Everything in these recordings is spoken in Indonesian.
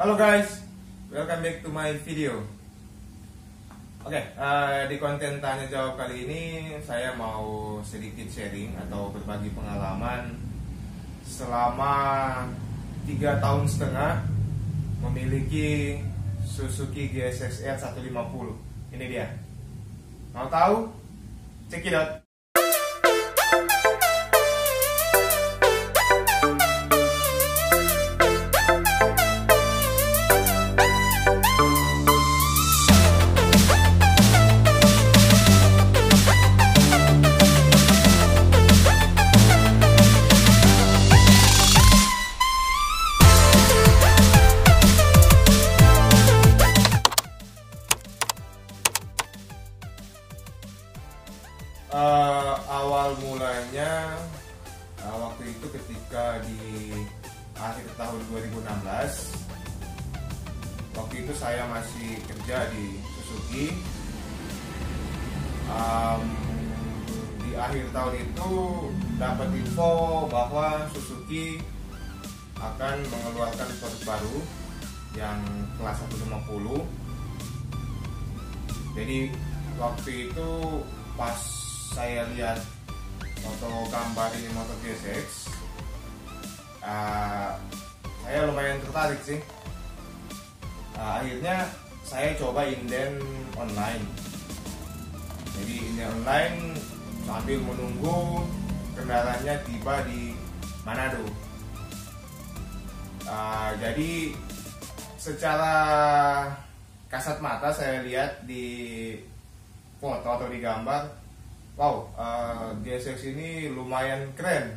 Halo guys, welcome back to my video. Di konten tanya jawab kali ini saya mau sedikit sharing atau berbagi pengalaman selama 3,5 tahun memiliki Suzuki GSX-R 150. Ini dia. Mau tahu? Check it out. Awal mulanya waktu itu ketika di akhir tahun 2016, waktu itu saya masih kerja di Suzuki. Di akhir tahun itu dapat info bahwa Suzuki akan mengeluarkan produk baru yang kelas 150. Jadi waktu itu pas saya lihat foto gambar ini motor GSX, saya lumayan tertarik sih. Akhirnya saya coba inden online. Jadi inden online sambil menunggu kendaraannya tiba di Manado. Jadi secara kasat mata saya lihat di foto atau di gambar, wow, GSX ini lumayan keren.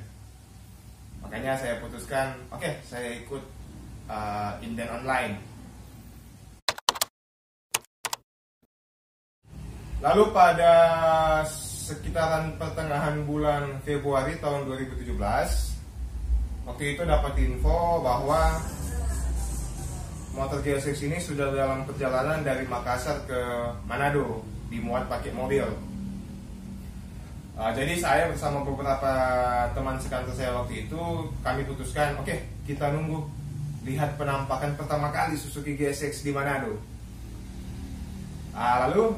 Makanya saya putuskan, saya ikut inden online. Lalu pada sekitaran pertengahan bulan Februari tahun 2017, waktu itu dapat info bahwa motor GSX ini sudah dalam perjalanan dari Makassar ke Manado, dimuat pakai mobil. Jadi saya bersama beberapa teman sekantor saya waktu itu, kami putuskan, kita nunggu lihat penampakan pertama kali Suzuki GSX di Manado. Lalu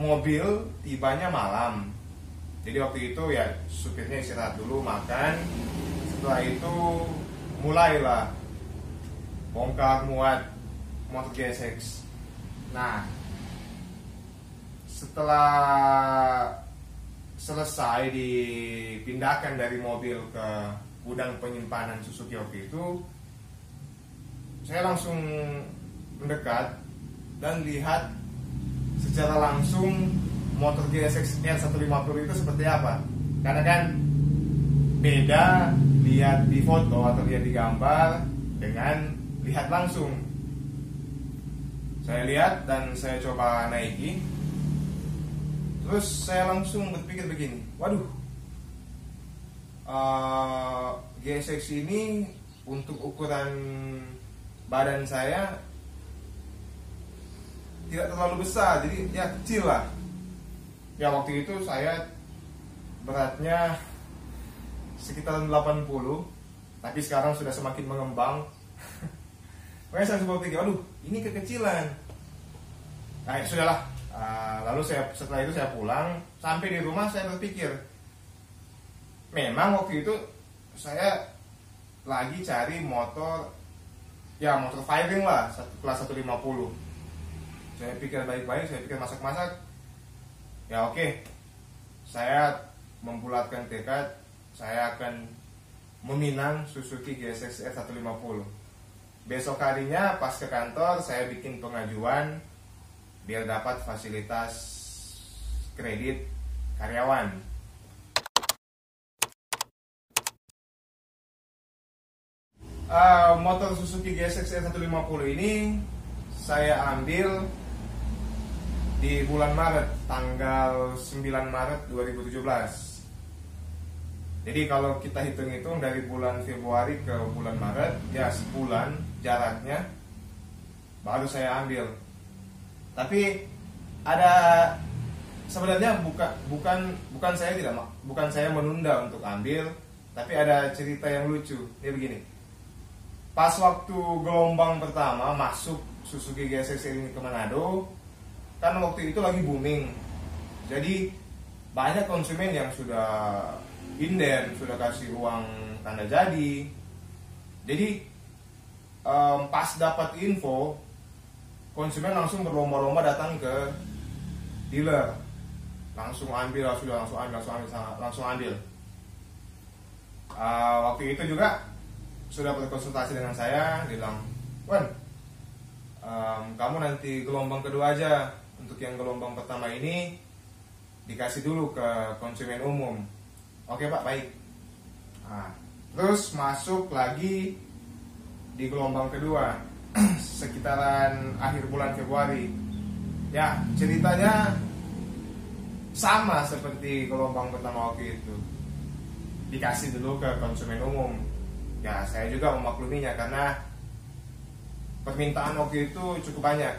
mobil tibanya malam. Jadi waktu itu ya supirnya istirahat dulu, makan. Setelah itu mulailah bongkar muat motor GSX. Nah, setelah selesai dipindahkan dari mobil ke gudang penyimpanan Suzuki waktu itu, saya langsung mendekat dan lihat secara langsung motor GSX R 150 itu seperti apa. Karena kan beda lihat di foto atau lihat di gambar dengan lihat langsung. Saya lihat dan saya coba naiki. Terus saya langsung berpikir begini, waduh, GSX ini untuk ukuran badan saya tidak terlalu besar, jadi ya kecil lah. Ya waktu itu saya beratnya sekitar 80, tapi sekarang sudah semakin mengembang. Makanya saya sempat pikir, waduh, ini kekecilan. Nah ya sudahlah. Lalu setelah itu saya pulang, sampai di rumah saya berpikir, memang waktu itu saya lagi cari motor, ya motor firing lah, kelas 150. Saya pikir baik-baik, saya pikir masak-masak. Ya saya membulatkan tekad, saya akan meminang Suzuki GSX R 150. Besok harinya pas ke kantor saya bikin pengajuan biar dapat fasilitas kredit karyawan. Motor Suzuki GSX R 150 ini saya ambil di bulan Maret, tanggal 9 Maret 2017. Jadi kalau kita hitung-hitung dari bulan Februari ke bulan Maret, ya sebulan jaraknya baru saya ambil. Tapi ada sebenarnya bukan saya menunda untuk ambil, tapi ada cerita yang lucu. Dia begini. Pas waktu gelombang pertama masuk Suzuki GSX ini ke Manado, kan waktu itu lagi booming. Jadi banyak konsumen yang sudah inden, sudah kasih uang tanda jadi. Jadi pas dapat info, konsumen langsung berlomba-lomba datang ke dealer, langsung ambil. Waktu itu juga sudah berkonsultasi dengan saya, bilang, Wan, kamu nanti gelombang kedua aja, untuk yang gelombang pertama ini dikasih dulu ke konsumen umum. Oke Pak, baik. Terus masuk lagi di gelombang kedua sekitaran akhir bulan Februari. Ya, ceritanya sama seperti gelombang pertama waktu itu, dikasih dulu ke konsumen umum. Ya, saya juga memakluminya karena permintaan waktu itu cukup banyak.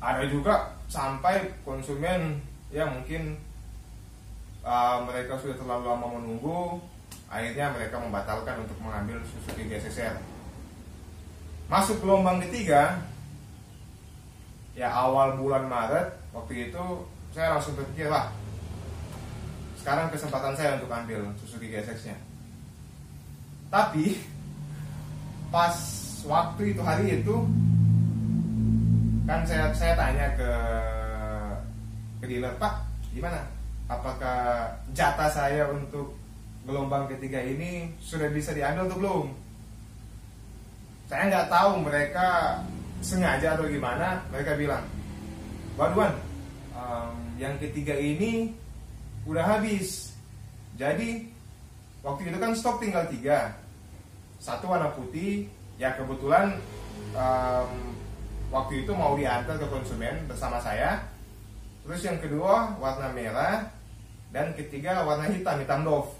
Ada juga sampai konsumen ya mungkin mereka sudah terlalu lama menunggu, akhirnya mereka membatalkan untuk mengambil Suzuki GSX-R. Masuk gelombang ketiga, ya awal bulan Maret waktu itu saya langsung berpikir, wah, sekarang kesempatan saya untuk ambil Suzuki GSX-nya. Tapi pas waktu itu, hari itu kan saya tanya ke dealer, Pak, gimana? Apakah jatah saya untuk gelombang ketiga ini sudah bisa diambil atau belum? Saya nggak tahu mereka sengaja atau gimana. Mereka bilang, waduh, yang ketiga ini udah habis. Jadi waktu itu kan stok tinggal 3. Satu warna putih, ya kebetulan waktu itu mau diantar ke konsumen bersama saya. Terus yang kedua warna merah, dan ketiga warna hitam doff.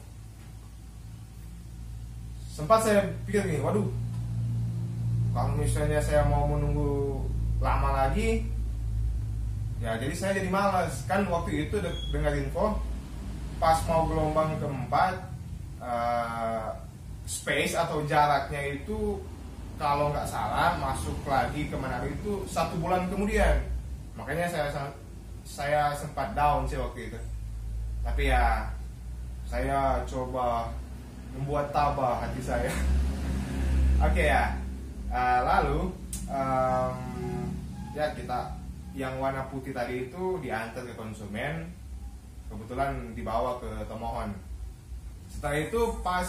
Sempat saya pikir nih, waduh, kalau misalnya saya mau menunggu lama lagi, ya jadi saya jadi malas. Kan waktu itu dengar info pas mau gelombang keempat, space atau jaraknya itu kalau nggak salah masuk lagi ke Manado itu 1 bulan kemudian. Makanya saya sempat down sih waktu itu. Tapi ya saya coba membuat tabah hati saya. Oke ya. Lalu ya kita yang warna putih tadi itu diantar ke konsumen, kebetulan dibawa ke Tomohon. Setelah itu pas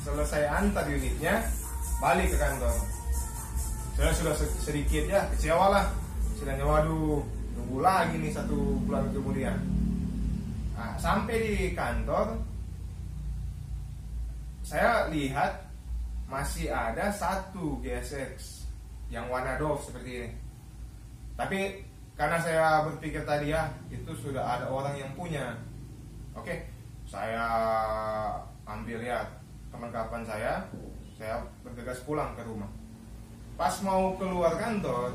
selesai antar unitnya, balik ke kantor. Saya sudah sedikit ya kecewa lah. Istilahnya, waduh, tunggu lagi nih 1 bulan kemudian. Sampai di kantor, saya lihat masih ada 1 GSX yang warna doff seperti ini. Tapi karena saya berpikir tadi ya, itu sudah ada orang yang punya. Oke, saya ambil ya perlengkapan saya bergegas pulang ke rumah. Pas mau keluar kantor,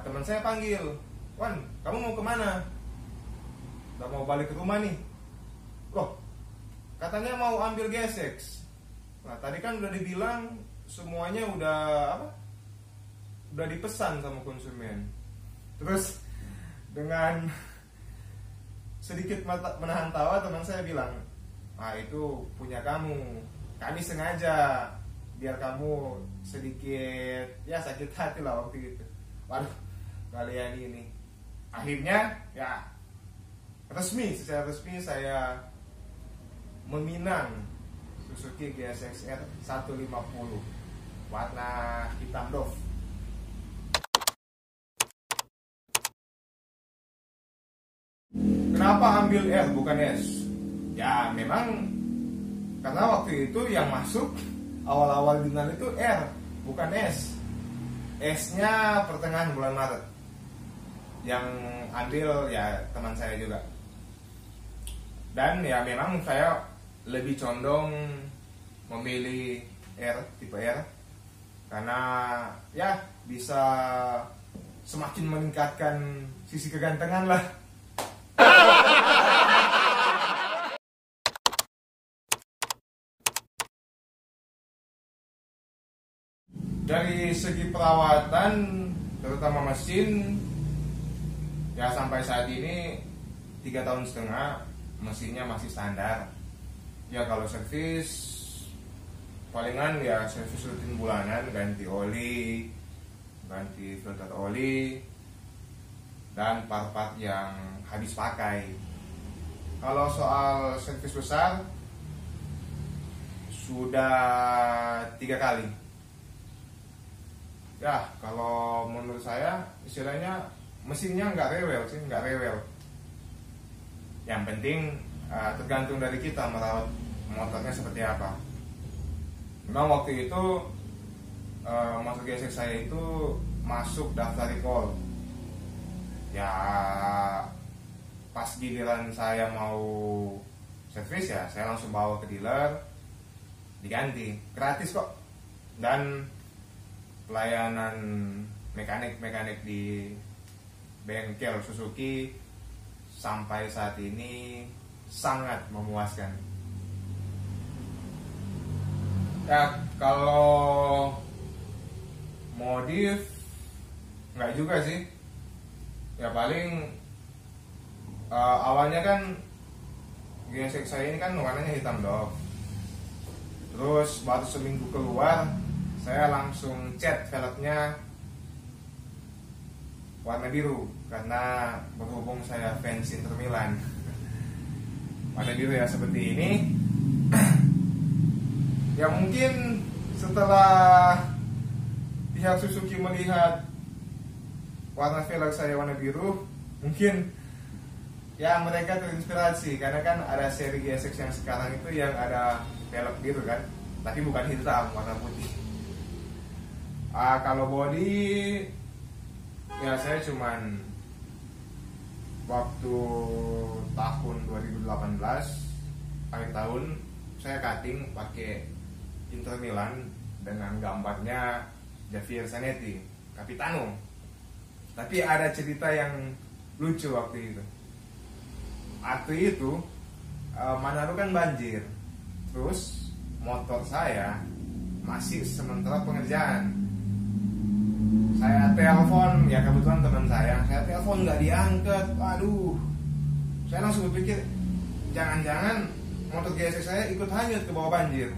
teman saya panggil, Wan, kamu mau kemana? Udah mau balik ke rumah nih. Loh, katanya mau ambil GSX. Nah, tadi kan udah dibilang semuanya udah dipesan sama konsumen. Terus dengan sedikit menahan tawa, teman saya bilang, itu punya kamu. Kami sengaja biar kamu sedikit ya sakit hati lah waktu itu. Waduh, kalian ini. Akhirnya ya secara resmi saya meminang Suzuki GSX-R 150 warna hitam doff. Kenapa ambil R bukan S? Ya memang karena waktu itu yang masuk awal-awal dinar itu R bukan S. S-nya pertengahan bulan Maret. Yang ambil ya teman saya juga. Dan ya memang saya lebih condong memilih R, tipe R, karena ya bisa semakin meningkatkan sisi kegantengan lah. Dari segi perawatan, terutama mesin, ya sampai saat ini 3,5 tahun mesinnya masih standar. Ya kalau servis palingan ya servis rutin bulanan, ganti oli, ganti filter oli, dan part-part yang habis pakai. Kalau soal servis besar sudah 3 kali. Ya kalau menurut saya istilahnya mesinnya nggak rewel sih, nggak rewel. Yang penting tergantung dari kita merawat motornya seperti apa. Memang waktu itu motor GSX saya itu masuk daftar recall. Ya pas giliran saya mau servis ya saya langsung bawa ke dealer, diganti gratis kok. Dan pelayanan mekanik di bengkel Suzuki sampai saat ini sangat memuaskan. Ya kalau modif nggak juga sih. Ya paling awalnya kan GSX saya ini kan warnanya hitam dong. Terus baru seminggu keluar saya langsung cat velgnya warna biru karena berhubung saya fans Inter Milan. Warna biru ya seperti ini. Ya mungkin setelah pihak Suzuki melihat warna velg saya warna biru, mungkin ya mereka terinspirasi karena kan ada seri GSX yang sekarang itu yang ada velg biru kan, tapi bukan hitam, warna putih. Kalau body ya saya cuman waktu tahun 2018 akhir tahun saya cutting pakai Inter Milan dengan gambarnya Javier Zanetti, Capitano. Tapi ada cerita yang lucu waktu itu. Waktu itu Manado kan banjir, terus motor saya masih sementara pengerjaan. Saya telepon, ya kebetulan teman saya telepon nggak diangkat. Aduh, saya langsung berpikir jangan-jangan motor GSX saya ikut hanyut ke bawah banjir.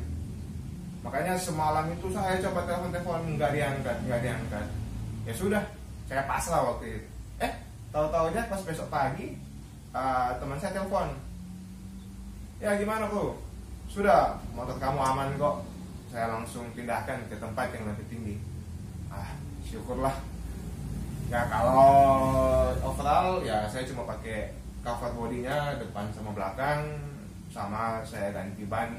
Makanya semalam itu saya coba telepon nggak diangkat. Ya sudah, saya pasrah waktu itu. Tahu-tahunya pas besok pagi teman saya telepon. Ya gimana bro? Sudah, motor kamu aman kok. Saya langsung pindahkan ke tempat yang lebih tinggi. Syukurlah. Ya kalau overall ya saya cuma pakai cover bodinya depan sama belakang, sama saya ganti ban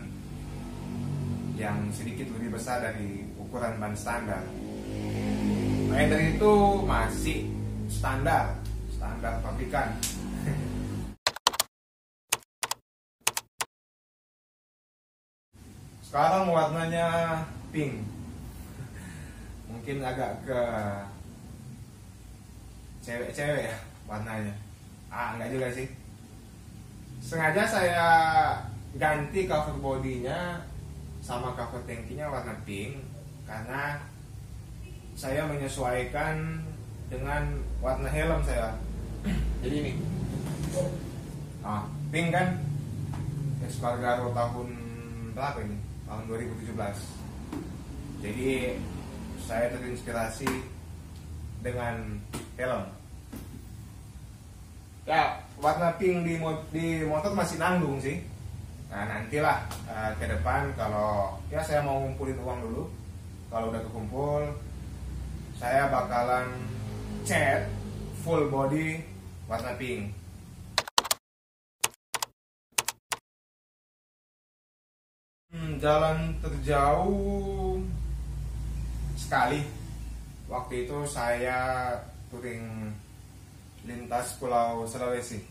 yang sedikit lebih besar dari ukuran ban standar. Nah dari itu masih standar pabrikan. Sekarang warnanya pink. Mungkin agak ke cewek-cewek ya warnanya. Enggak juga sih. Sengaja saya ganti cover bodinya sama cover tankinya warna pink karena saya menyesuaikan dengan warna helm saya. Jadi ini pink kan, Espargaro tahun berapa ini? Tahun 2017. Jadi saya terinspirasi dengan helm. Ya warna pink di motor masih nanggung sih. Nah nantilah ke depan kalau ya saya mau ngumpulin uang dulu. Kalau udah kekumpul, saya bakalan cat full body warna pink. Jalan terjauh sekali. Waktu itu saya touring lintas Pulau Sulawesi.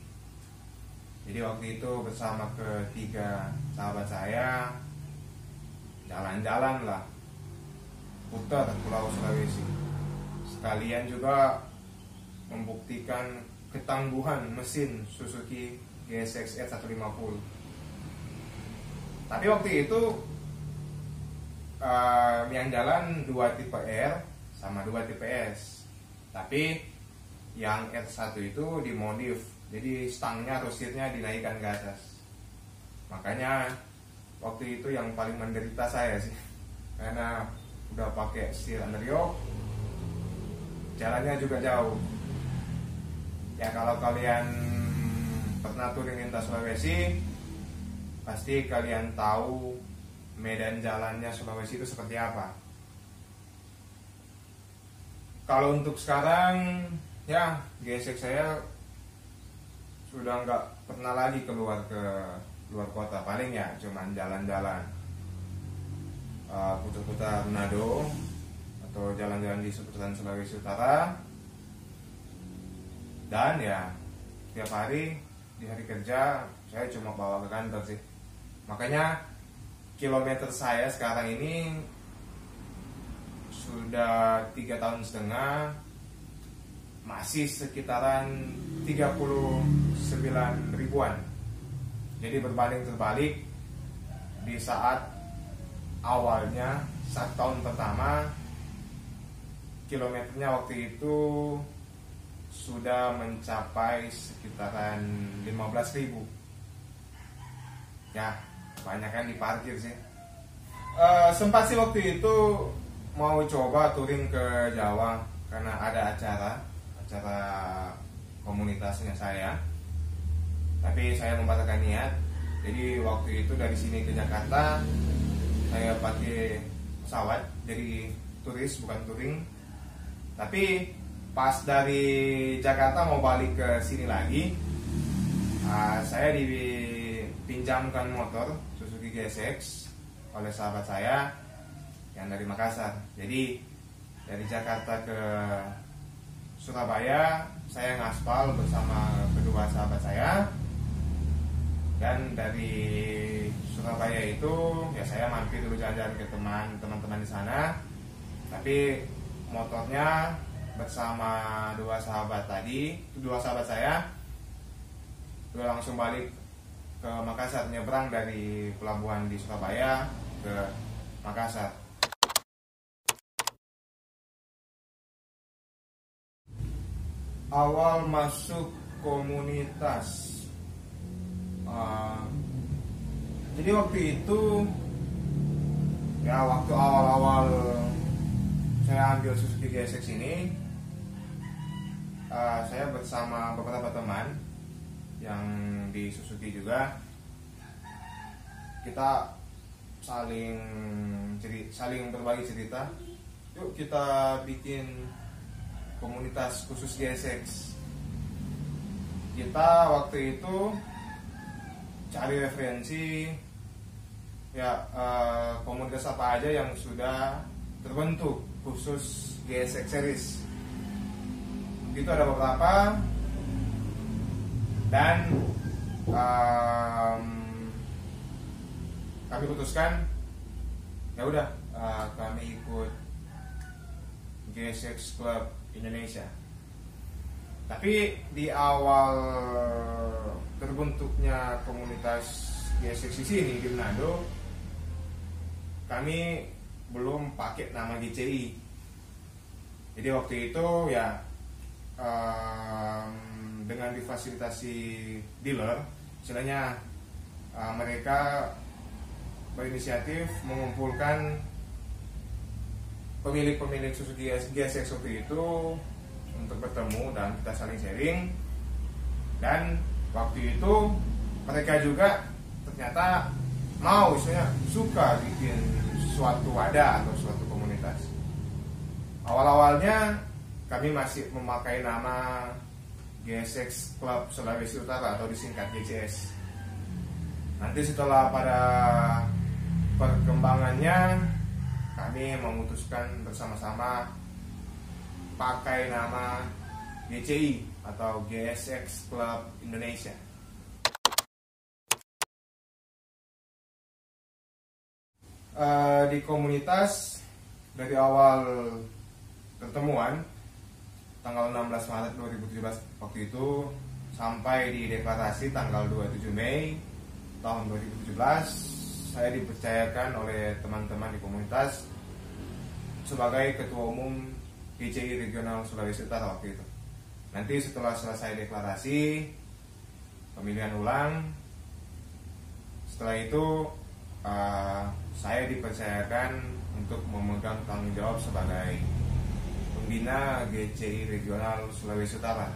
Jadi waktu itu bersama ketiga sahabat saya jalan-jalan lah putar Pulau Sulawesi. Sekalian juga membuktikan ketangguhan mesin Suzuki GSX R150. Tapi waktu itu yang jalan 2 tipe R sama 2 tipe S. Tapi yang R1 itu dimodif, jadi stangnya atau seatnya dinaikkan ke atas. Makanya waktu itu yang paling menderita saya sih, karena udah pakai seat underyoke, jalannya juga jauh. Ya kalau kalian pernah touring lintas Sulawesi, pasti kalian tahu medan jalannya Sulawesi itu seperti apa. Kalau untuk sekarang, ya GSX saya sudah nggak pernah lagi keluar ke luar kota. Paling ya cuman jalan-jalan putar-putar Manado atau jalan-jalan di seputaran Sulawesi Utara. Dan ya tiap hari di hari kerja saya cuma bawa ke kantor sih. Makanya kilometer saya sekarang ini sudah 3,5 tahun, masih sekitaran 39 ribuan. Jadi berbanding terbalik, di saat awalnya 1 tahun pertama kilometernya waktu itu sudah mencapai sekitaran 15.000. Ya, kebanyakan di parkir sih. Sempat sih waktu itu mau coba touring ke Jawa karena ada acara komunitasnya saya. Tapi saya membatalkan niat. Jadi waktu itu dari sini ke Jakarta saya pakai pesawat, jadi turis bukan touring. Tapi pas dari Jakarta mau balik ke sini lagi, saya dipinjamkan motor Suzuki GSX oleh sahabat saya yang dari Makassar. Jadi dari Jakarta ke Surabaya saya ngaspal bersama kedua sahabat saya, dan dari Surabaya itu ya saya mampir dulu jalan-jalan ke teman-teman di sana. Tapi motornya bersama dua sahabat saya udah langsung balik ke Makassar, nyebrang dari pelabuhan di Surabaya ke Makassar. Awal masuk komunitas, jadi waktu itu ya waktu awal-awal saya ambil Suzuki GSX ini, saya bersama beberapa teman yang di Suzuki juga, kita saling berbagi cerita. Yuk kita bikin komunitas khusus GSX. Kita waktu itu cari referensi ya, komunitas apa aja yang sudah terbentuk khusus GSX series. Itu ada beberapa, dan kami putuskan ya udah, kami ikut GSX Club Indonesia. Tapi di awal terbentuknya komunitas GSX di sini di Manado, kami belum pakai nama GCI. Jadi waktu itu ya dengan difasilitasi dealer, istilahnya mereka berinisiatif mengumpulkan pemilik-pemilik Suzuki GSX waktu itu untuk bertemu dan kita saling sharing. Dan waktu itu mereka juga ternyata mau, istilahnya suka bikin suatu wadah atau suatu komunitas. Awal-awalnya kami masih memakai nama GSX Club Sulawesi Utara atau disingkat GCS. Nanti setelah pada perkembangannya, kami memutuskan bersama-sama pakai nama GCI atau GSX Club Indonesia. Di komunitas dari awal pertemuan tanggal 16 Maret 2017 waktu itu sampai di deklarasi tanggal 27 Mei tahun 2017, saya dipercayakan oleh teman-teman di komunitas sebagai ketua umum GCI Regional Sulawesi Utara waktu itu. Nanti setelah selesai deklarasi pemilihan ulang, setelah itu saya dipercayakan untuk memegang tanggung jawab sebagai pembina GCI Regional Sulawesi Utara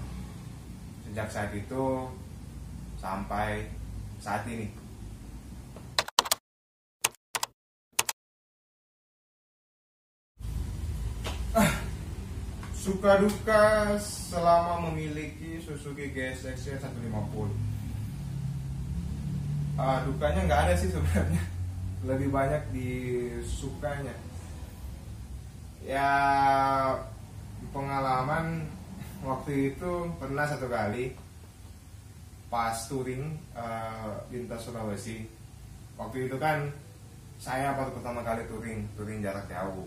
sejak saat itu sampai saat ini. Suka duka selama memiliki Suzuki GSX 150. Dukanya nggak ada sih sebenarnya, lebih banyak di sukanya. Ya, pengalaman waktu itu pernah satu kali pas touring lintas Sulawesi. Waktu itu kan saya baru pertama kali touring jarak jauh.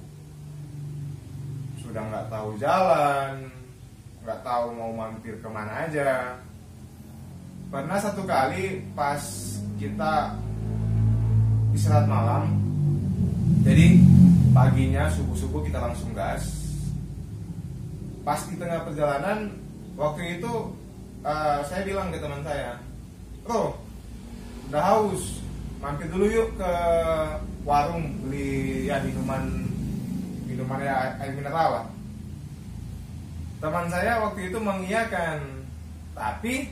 Sudah nggak tahu jalan, nggak tahu mau mampir kemana aja. Pernah satu kali pas kita istirahat malam, jadi paginya subuh-subuh kita langsung gas. Pas di tengah perjalanan waktu itu saya bilang ke teman saya, "Bro, udah haus, mampir dulu yuk ke warung beli ya minuman air mineral lah." Teman saya waktu itu mengiyakan, tapi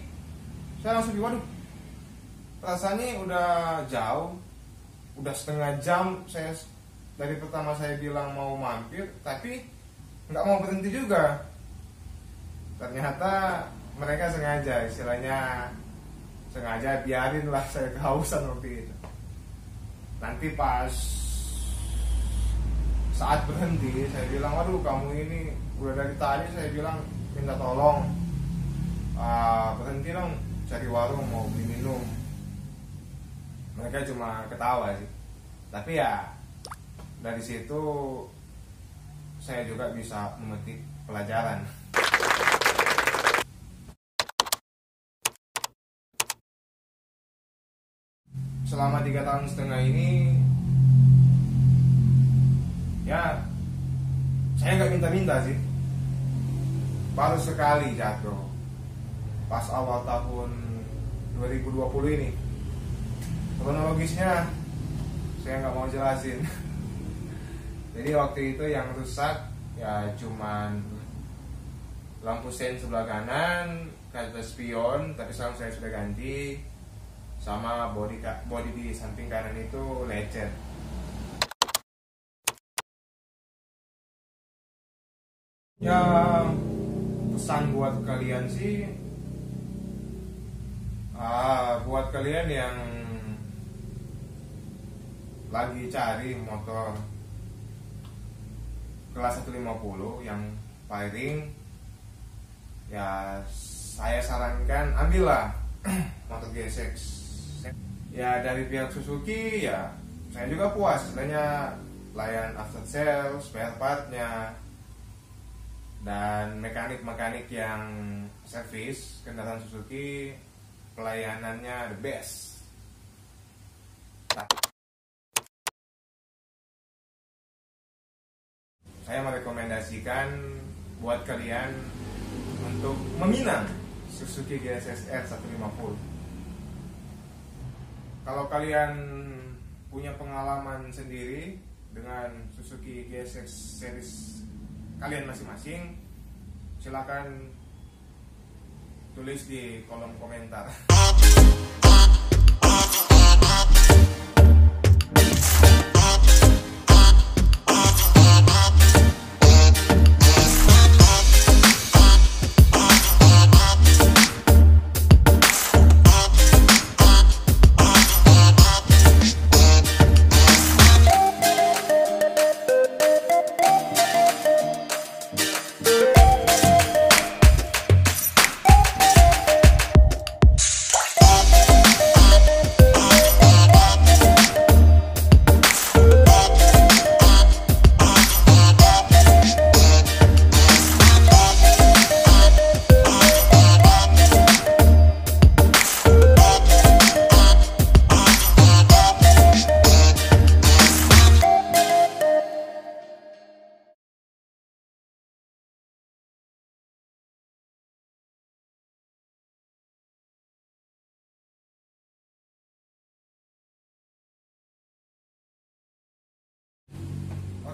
saya langsung waduh, rasanya udah jauh, udah setengah jam saya dari pertama saya bilang mau mampir, tapi nggak mau berhenti juga. Ternyata mereka sengaja, istilahnya sengaja biarin lah saya kehausan waktu itu. Nanti pas saat berhenti saya bilang, waduh kamu ini udah dari tadi saya bilang minta tolong berhenti dong cari warung mau beli minum. Mereka cuma ketawa sih, tapi ya dari situ saya juga bisa memetik pelajaran. Selama 3,5 tahun ini ya saya nggak minta-minta sih, baru sekali jatuh pas awal tahun 2020 ini. Kronologisnya saya nggak mau jelasin. Jadi waktu itu yang rusak ya cuman lampu sen sebelah kanan, kaca spion, tapi sekarang saya sudah ganti, sama bodi di samping kanan itu lecet. Ya, pesan buat kalian sih, buat kalian yang lagi cari motor kelas 150 yang firing, ya saya sarankan ambillah motor GSX. Ya dari pihak Suzuki ya saya juga puas, sebenarnya layanan after sale, spare partnya, dan mekanik yang servis kendaraan Suzuki pelayanannya the best. Saya merekomendasikan buat kalian untuk meminang Suzuki GSX R 150. Kalau kalian punya pengalaman sendiri dengan Suzuki GSX series kalian masing-masing, silakan tulis di kolom komentar.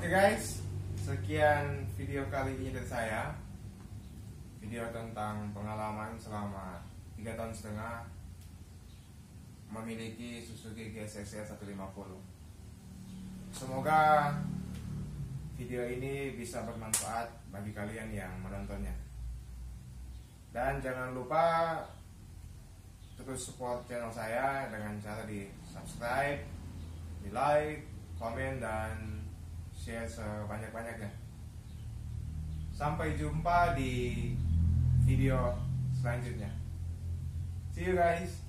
Oke guys, sekian video kali ini dari saya. Video tentang pengalaman selama 3 tahun setengah memiliki Suzuki GSX-R 150. Semoga video ini bisa bermanfaat bagi kalian yang menontonnya. Dan jangan lupa terus support channel saya dengan cara di subscribe, di like, komen, dan share sebanyak-banyaknya. Sampai jumpa di video selanjutnya. See you guys.